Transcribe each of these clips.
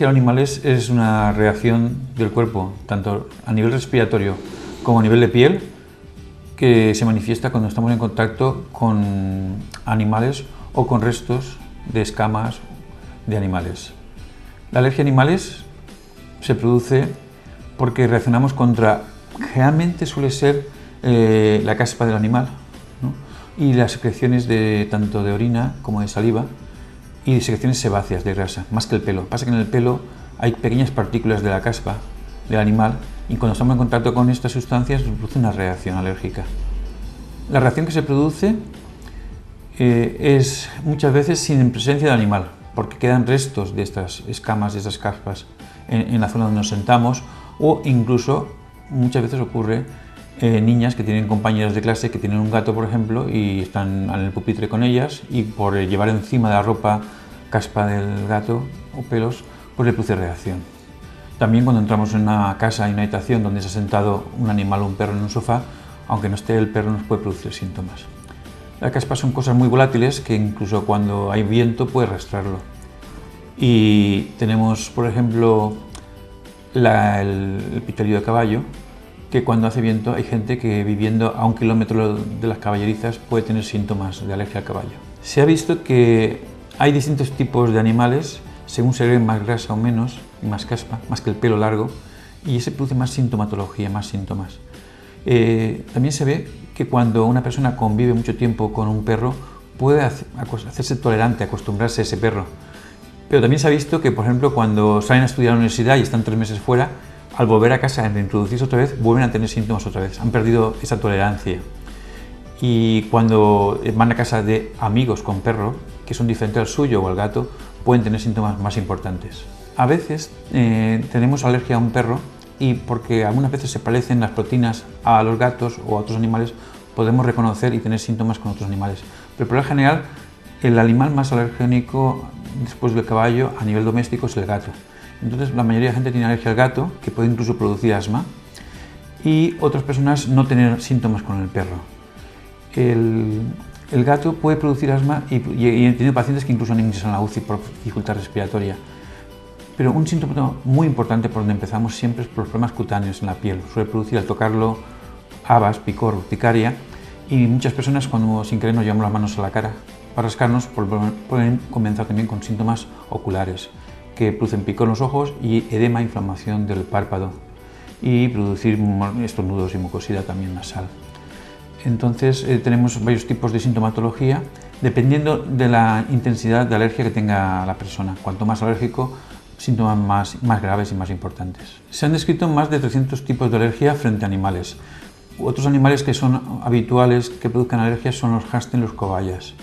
En animales es una reacción del cuerpo, tanto a nivel respiratorio como a nivel de piel, que se manifiesta cuando estamos en contacto con animales o con restos de escamas de animales. La alergia a animales se produce porque reaccionamos contra, generalmente suele ser la caspa del animal, ¿no? Y las secreciones tanto de orina como de saliva y secreciones sebáceas de grasa, más que el pelo. Pasa que en el pelo hay pequeñas partículas de la caspa del animal y cuando estamos en contacto con estas sustancias nos produce una reacción alérgica. La reacción que se produce es muchas veces sin presencia del animal, porque quedan restos de estas escamas, de estas caspas en la zona donde nos sentamos, o incluso muchas veces ocurre niñas que tienen compañeras de clase que tienen un gato, por ejemplo, y están en el pupitre con ellas y por llevar encima de la ropa caspa del gato o pelos, pues le produce reacción. También cuando entramos en una casa y una habitación donde se ha sentado un animal o un perro en un sofá, aunque no esté el perro, nos puede producir síntomas. Las caspas son cosas muy volátiles que incluso cuando hay viento puede arrastrarlo. Y tenemos, por ejemplo, el epitelio de caballo, que cuando hace viento hay gente que viviendo a 1 kilómetro de las caballerizas puede tener síntomas de alergia al caballo. Se ha visto que hay distintos tipos de animales, según se ve más grasa o menos, más caspa, más que el pelo largo, y ese produce más sintomatología, más síntomas. También se ve que cuando una persona convive mucho tiempo con un perro puede hacerse tolerante, acostumbrarse a ese perro. Pero también se ha visto que, por ejemplo, cuando salen a estudiar a la universidad y están 3 meses fuera, al volver a casa, a reintroducirse otra vez, vuelven a tener síntomas otra vez, han perdido esa tolerancia. Y cuando van a casa de amigos con perro, que son diferentes al suyo o al gato, pueden tener síntomas más importantes. A veces tenemos alergia a un perro y porque algunas veces se parecen las proteínas a los gatos o a otros animales, podemos reconocer y tener síntomas con otros animales. Pero por lo general, el animal más alergénico después del caballo a nivel doméstico es el gato. Entonces la mayoría de gente tiene alergia al gato, que puede incluso producir asma, y otras personas no tener síntomas con el perro. El gato puede producir asma y he tenido pacientes que incluso han ingresado en la UCI por dificultad respiratoria. Pero un síntoma muy importante por donde empezamos siempre es por los problemas cutáneos en la piel. Suele producir al tocarlo habas, picor, urticaria, y muchas personas cuando sin querer nos llevamos las manos a la cara para rascarnos pueden comenzar también con síntomas oculares que producen picor en los ojos y edema, inflamación del párpado y producir estornudos y mucosidad también nasal. Entonces tenemos varios tipos de sintomatología dependiendo de la intensidad de alergia que tenga la persona. Cuanto más alérgico, síntomas más graves y más importantes. Se han descrito más de 300 tipos de alergia frente a animales. Otros animales que son habituales que produzcan alergias son los hámster y los cobayas.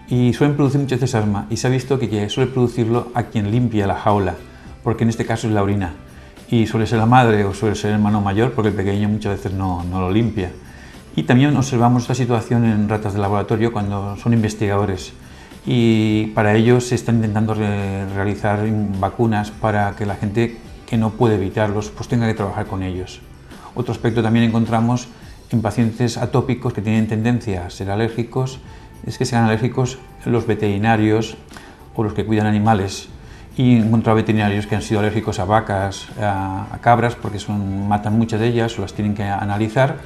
Y suelen producir muchas veces asma y se ha visto que suele producirlo a quien limpia la jaula, porque en este caso es la orina. Y suele ser la madre o suele ser el hermano mayor porque el pequeño muchas veces no lo limpia. Y también observamos esta situación en ratas de laboratorio cuando son investigadores y para ello se están intentando realizar vacunas para que la gente que no puede evitarlos pues tenga que trabajar con ellos. Otro aspecto también encontramos en pacientes atópicos que tienen tendencia a ser alérgicos, es que sean alérgicos los veterinarios o los que cuidan animales. Y he encontrado veterinarios que han sido alérgicos a vacas, a cabras, porque matan muchas de ellas o las tienen que analizar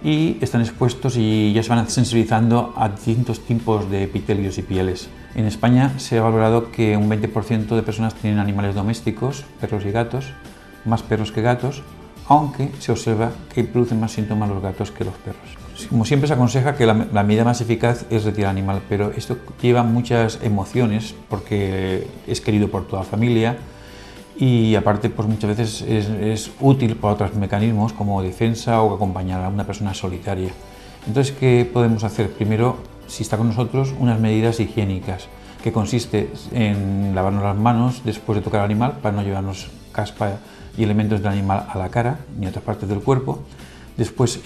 y están expuestos y ya se van sensibilizando a distintos tipos de epitelios y pieles. En España se ha valorado que un 20% de personas tienen animales domésticos, perros y gatos, más perros que gatos, aunque se observa que producen más síntomas los gatos que los perros. Como siempre se aconseja que la medida más eficaz es retirar al animal, pero esto lleva muchas emociones porque es querido por toda la familia y aparte pues muchas veces es útil por otros mecanismos como defensa o acompañar a una persona solitaria. Entonces, ¿qué podemos hacer? Primero, si está con nosotros, unas medidas higiénicas, que consiste en lavarnos las manos después de tocar al animal para no llevarnos caspa y elementos del animal a la cara ni a otras partes del cuerpo. Después,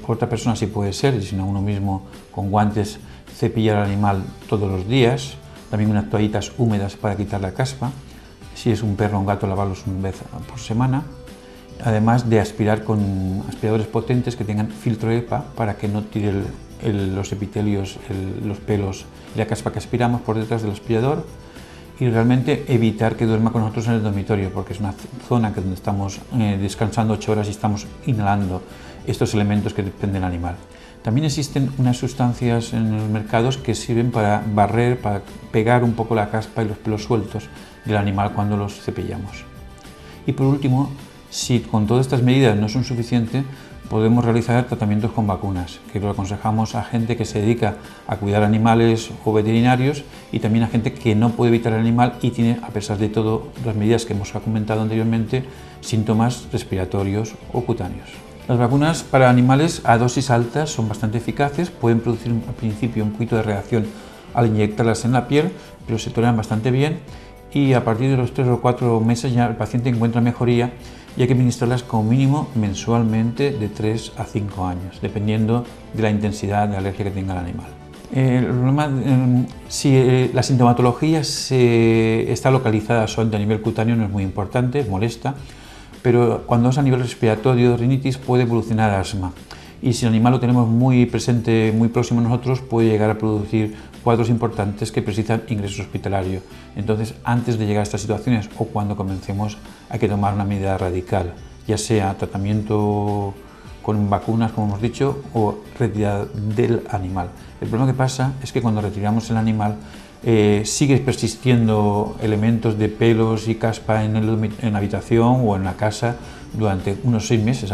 por otra persona si puede ser, y si no uno mismo con guantes, cepillar al animal todos los días, también unas toallitas húmedas para quitar la caspa. Si es un perro o un gato, lavarlos una vez por semana. Además de aspirar con aspiradores potentes que tengan filtro EPA para que no tire los epitelios, los pelos y la caspa que aspiramos por detrás del aspirador. y realmente evitar que duerma con nosotros en el dormitorio, porque es una zona donde estamos descansando 8 horas y estamos inhalando estos elementos que dependen del animal. También existen unas sustancias en los mercados que sirven para barrer, para pegar un poco la caspa y los pelos sueltos del animal cuando los cepillamos. Y por último, si con todas estas medidas no son suficientes, podemos realizar tratamientos con vacunas, que lo aconsejamos a gente que se dedica a cuidar animales o veterinarios y también a gente que no puede evitar el animal y tiene, a pesar de todas las medidas que hemos comentado anteriormente, síntomas respiratorios o cutáneos. Las vacunas para animales a dosis altas son bastante eficaces, pueden producir al principio un poquito de reacción al inyectarlas en la piel, pero se toleran bastante bien y a partir de los 3 o 4 meses ya el paciente encuentra mejoría y hay que administrarlas como mínimo mensualmente de 3 a 5 años, dependiendo de la intensidad de alergia que tenga el animal. El problema, si la sintomatología está localizada solamente a nivel cutáneo, no es muy importante, es molesta, pero cuando es a nivel respiratorio, rinitis, puede evolucionar a asma. Y si el animal lo tenemos muy presente, muy próximo a nosotros, puede llegar a producir cuadros importantes que precisan ingreso hospitalario. Entonces, antes de llegar a estas situaciones o cuando comencemos, hay que tomar una medida radical, ya sea tratamiento con vacunas, como hemos dicho, o retirada del animal. El problema que pasa es que cuando retiramos el animal, sigue persistiendo elementos de pelos y caspa en la habitación o en la casa durante unos 6 meses.